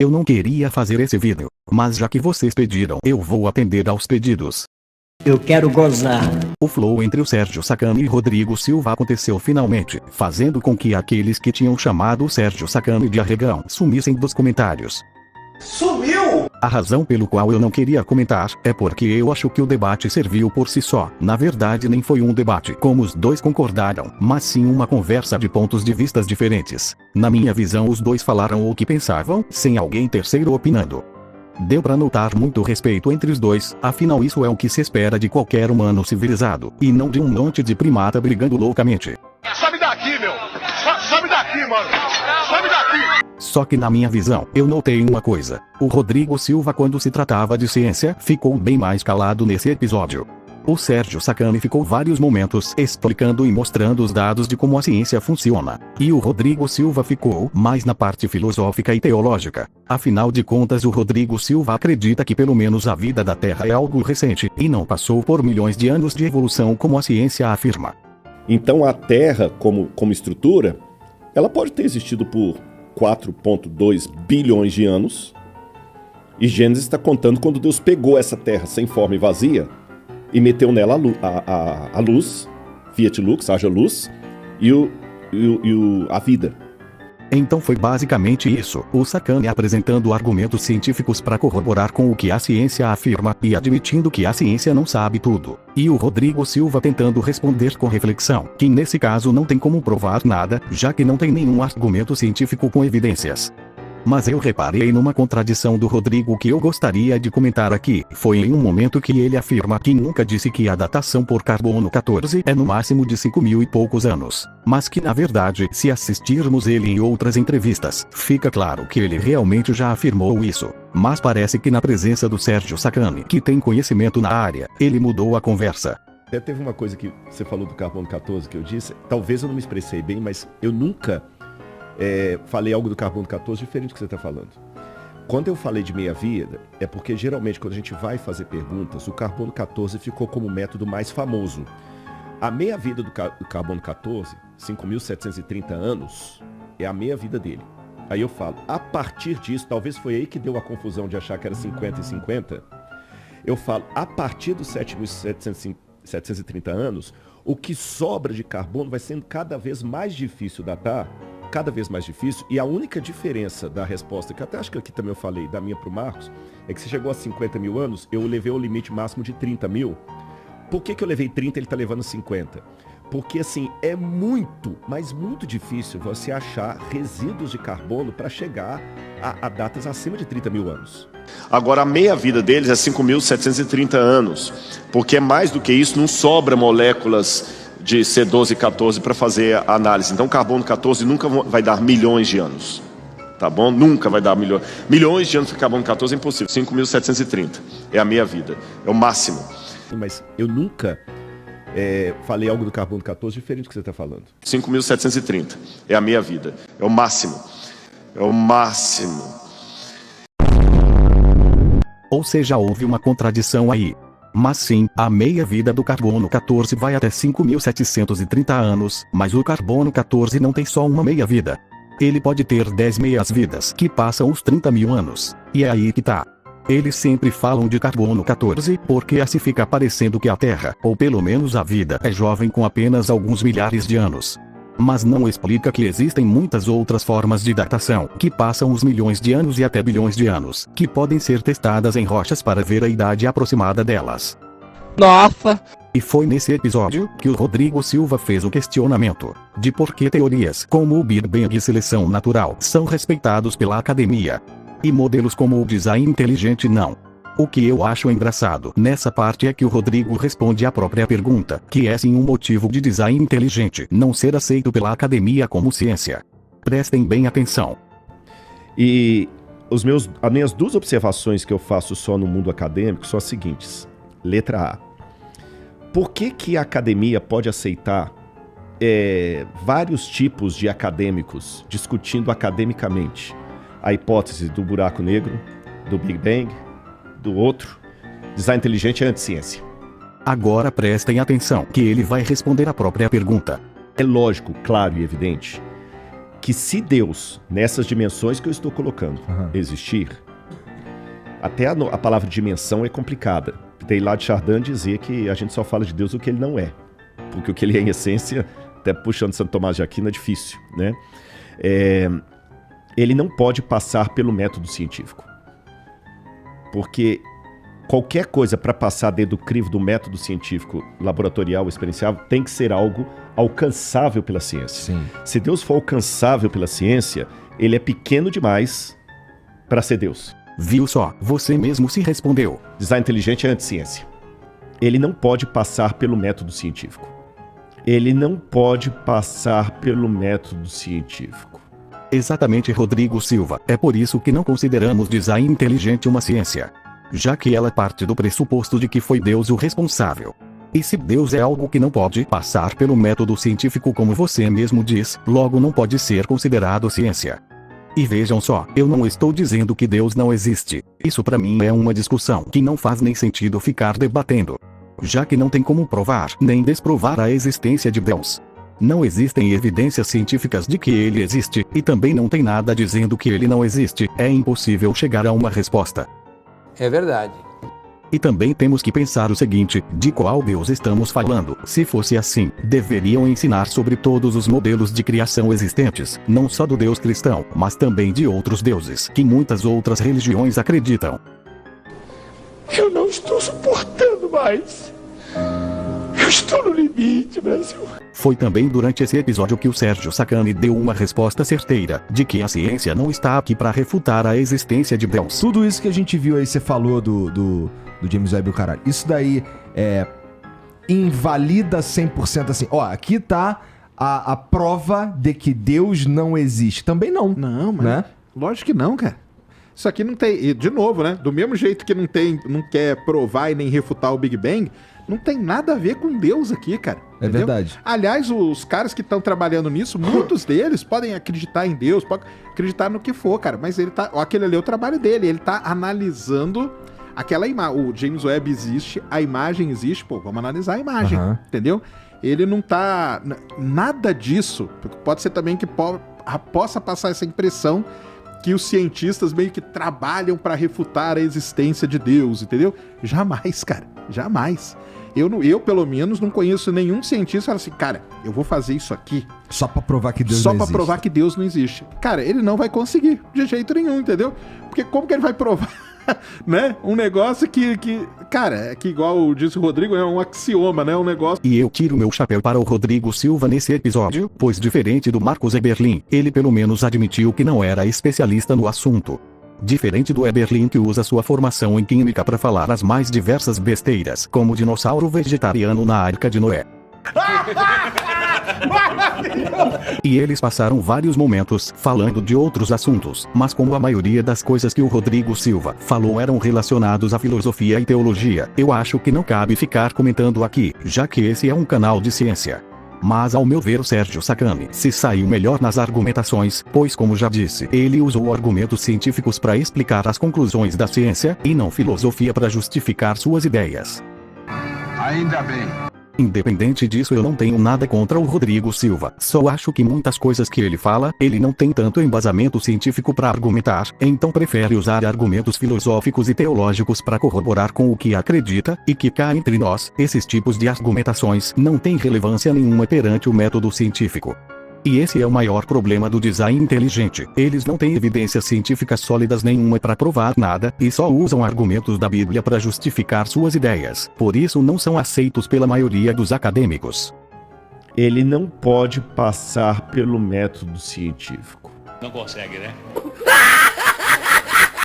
Eu não queria fazer esse vídeo, mas já que vocês pediram, eu vou atender aos pedidos. Eu quero gozar. O flow entre o Sérgio Sacani e Rodrigo Silva aconteceu finalmente, fazendo com que aqueles que tinham chamado o Sérgio Sacani de arregão sumissem dos comentários. Sumiu! A razão pelo qual eu não queria comentar é porque eu acho que o debate serviu por si só. Na verdade, nem foi um debate como os dois concordaram, mas sim uma conversa de pontos de vistas diferentes. Na minha visão, os dois falaram o que pensavam, sem alguém terceiro opinando. Deu pra notar muito respeito entre os dois, afinal isso é o que se espera de qualquer humano civilizado, e não de um monte de primata brigando loucamente. Sobe daqui, meu! Sobe daqui, mano! Sobe daqui! Só que na minha visão, eu notei uma coisa. O Rodrigo Silva, quando se tratava de ciência, ficou bem mais calado nesse episódio. O Sérgio Sacani ficou vários momentos explicando e mostrando os dados de como a ciência funciona. E o Rodrigo Silva ficou mais na parte filosófica e teológica. Afinal de contas, o Rodrigo Silva acredita que pelo menos a vida da Terra é algo recente, e não passou por milhões de anos de evolução como a ciência afirma. Então a Terra, como estrutura, ela pode ter existido por 4,2 bilhões de anos. E Gênesis está contando quando Deus pegou essa Terra sem forma e vazia e meteu nela a luz, Fiat Lux, haja luz, e a vida. Então foi basicamente isso, o Sacani apresentando argumentos científicos para corroborar com o que a ciência afirma e admitindo que a ciência não sabe tudo. E o Rodrigo Silva tentando responder com reflexão, que nesse caso não tem como provar nada, já que não tem nenhum argumento científico com evidências. Mas eu reparei numa contradição do Rodrigo que eu gostaria de comentar aqui. Foi em um momento que ele afirma que nunca disse que a datação por carbono 14 é no máximo de 5.000 e poucos anos. Mas que na verdade, se assistirmos ele em outras entrevistas, fica claro que ele realmente já afirmou isso. Mas parece que na presença do Sérgio Sacani, que tem conhecimento na área, ele mudou a conversa. Até teve uma coisa que você falou do carbono 14 que eu disse, talvez eu não me expressei bem, mas eu nunca falei algo do carbono 14 diferente do que você está falando. Quando eu falei de meia-vida, é porque geralmente quando a gente vai fazer perguntas, o carbono 14 ficou como método mais famoso. A meia-vida do carbono 14, 5.730 anos, é a meia-vida dele. Aí eu falo, a partir disso, talvez foi aí que deu a confusão de achar que era 50 e 50, eu falo, a partir dos 7.730 anos, o que sobra de carbono vai sendo cada vez mais difícil datar, cada vez mais difícil, e a única diferença da resposta, que até acho que aqui também eu falei, da minha para o Marcos, é que você chegou a 50 mil anos, eu levei o limite máximo de 30 mil. Por que eu levei 30 e ele está levando 50? Porque assim, é muito, mas muito difícil você achar resíduos de carbono para chegar a datas acima de 30 mil anos. Agora, a meia-vida deles é 5.730 anos, porque é mais do que isso, não sobra moléculas de C12 e 14 para fazer a análise. Então, carbono 14 nunca vai dar milhões de anos. Tá bom? Nunca vai dar milhões de anos para carbono 14 é impossível. 5.730 é a meia-vida, é o máximo. Mas eu nunca falei algo do carbono 14 diferente do que você está falando. 5.730 é a meia-vida, é o máximo. É o máximo. Ou seja, houve uma contradição aí. Mas sim, a meia-vida do carbono 14 vai até 5.730 anos, mas o carbono 14 não tem só uma meia-vida. Ele pode ter 10 meias-vidas que passam os 30 mil anos. E é aí que tá. Eles sempre falam de carbono 14 porque assim fica parecendo que a Terra, ou pelo menos a vida, é jovem com apenas alguns milhares de anos. Mas não explica que existem muitas outras formas de datação, que passam os milhões de anos e até bilhões de anos, que podem ser testadas em rochas para ver a idade aproximada delas. Nossa! E foi nesse episódio que o Rodrigo Silva fez o questionamento de por que teorias como o Big Bang e seleção natural são respeitados pela academia, e modelos como o design inteligente não. O que eu acho engraçado nessa parte é que o Rodrigo responde à própria pergunta, que é sim um motivo de design inteligente não ser aceito pela academia como ciência. Prestem bem atenção. E as minhas duas observações que eu faço só no mundo acadêmico são as seguintes. Letra A. Por que a academia pode aceitar vários tipos de acadêmicos discutindo academicamente a hipótese do buraco negro, do Big Bang, do outro, design inteligente é anticiência? Agora prestem atenção que ele vai responder a própria pergunta. É lógico, claro e evidente que se Deus, nessas dimensões que eu estou colocando, existir, até a palavra dimensão é complicada. Tem lá de Chardin dizer que a gente só fala de Deus o que ele não é. Porque o que ele é em essência, até puxando Santo Tomás de Aquino, é difícil, né? Ele não pode passar pelo método científico. Porque qualquer coisa para passar dentro do crivo do método científico, laboratorial, experiencial, tem que ser algo alcançável pela ciência. Sim. Se Deus for alcançável pela ciência, ele é pequeno demais para ser Deus. Viu só, você mesmo se respondeu. Design inteligente é anti-ciência. Ele não pode passar pelo método científico. Ele não pode passar pelo método científico. Exatamente, Rodrigo Silva. É por isso que não consideramos design inteligente uma ciência. Já que ela parte do pressuposto de que foi Deus o responsável. E se Deus é algo que não pode passar pelo método científico como você mesmo diz, logo não pode ser considerado ciência. E vejam só, eu não estou dizendo que Deus não existe. Isso para mim é uma discussão que não faz nem sentido ficar debatendo. Já que não tem como provar nem desprovar a existência de Deus. Não existem evidências científicas de que ele existe, e também não tem nada dizendo que ele não existe, é impossível chegar a uma resposta. É verdade. E também temos que pensar o seguinte, de qual Deus estamos falando? Se fosse assim, deveriam ensinar sobre todos os modelos de criação existentes, não só do Deus cristão, mas também de outros deuses, que muitas outras religiões acreditam. Eu não estou suportando mais. Eu estou no limite, Brasil. Foi também durante esse episódio que o Sérgio Sacani deu uma resposta certeira, de que a ciência não está aqui para refutar a existência de Deus. Tudo isso que a gente viu aí, você falou do James Webb e o caralho, isso daí invalida 100% assim, ó, aqui tá a prova de que Deus não existe. Também não. Não, mas né? Lógico que não, cara. Isso aqui não tem, e de novo, né, do mesmo jeito que não quer provar e nem refutar o Big Bang, não tem nada a ver com Deus aqui, cara. É verdade. Aliás, os caras que estão trabalhando nisso, muitos deles podem acreditar em Deus, podem acreditar no que for, cara, mas aquele ali é o trabalho dele, ele tá analisando aquela imagem. O James Webb existe, a imagem existe, pô, vamos analisar a imagem, entendeu? Ele não tá... Nada disso, pode ser também que possa passar essa impressão que os cientistas meio que trabalham para refutar a existência de Deus, entendeu? Jamais, cara, jamais. Eu, pelo menos, não conheço nenhum cientista que fala assim, cara, eu vou fazer isso aqui só pra provar que Deus não só existe. pra provar que Deus não existe. Cara, ele não vai conseguir de jeito nenhum, entendeu? Porque como que ele vai provar, né? Um negócio que cara, é que igual disse o Rodrigo, é um axioma, né? Um negócio... E eu tiro meu chapéu para o Rodrigo Silva nesse episódio, pois diferente do Marcos Eberlin, ele pelo menos admitiu que não era especialista no assunto. Diferente do Eberlin, que usa sua formação em química para falar as mais diversas besteiras, como o dinossauro vegetariano na Arca de Noé. E eles passaram vários momentos falando de outros assuntos, mas como a maioria das coisas que o Rodrigo Silva falou eram relacionados à filosofia e teologia, eu acho que não cabe ficar comentando aqui, já que esse é um canal de ciência. Mas ao meu ver o Sérgio Sacani se saiu melhor nas argumentações, pois como já disse, ele usou argumentos científicos para explicar as conclusões da ciência, e não filosofia para justificar suas ideias. Ainda bem. Independente disso, eu não tenho nada contra o Rodrigo Silva, só acho que muitas coisas que ele fala, ele não tem tanto embasamento científico para argumentar, então prefere usar argumentos filosóficos e teológicos para corroborar com o que acredita, e que cá entre nós, esses tipos de argumentações não têm relevância nenhuma perante o método científico. E esse é o maior problema do design inteligente. Eles não têm evidências científicas sólidas nenhuma para provar nada, e só usam argumentos da Bíblia para justificar suas ideias. Por isso não são aceitos pela maioria dos acadêmicos. Ele não pode passar pelo método científico. Não consegue, né?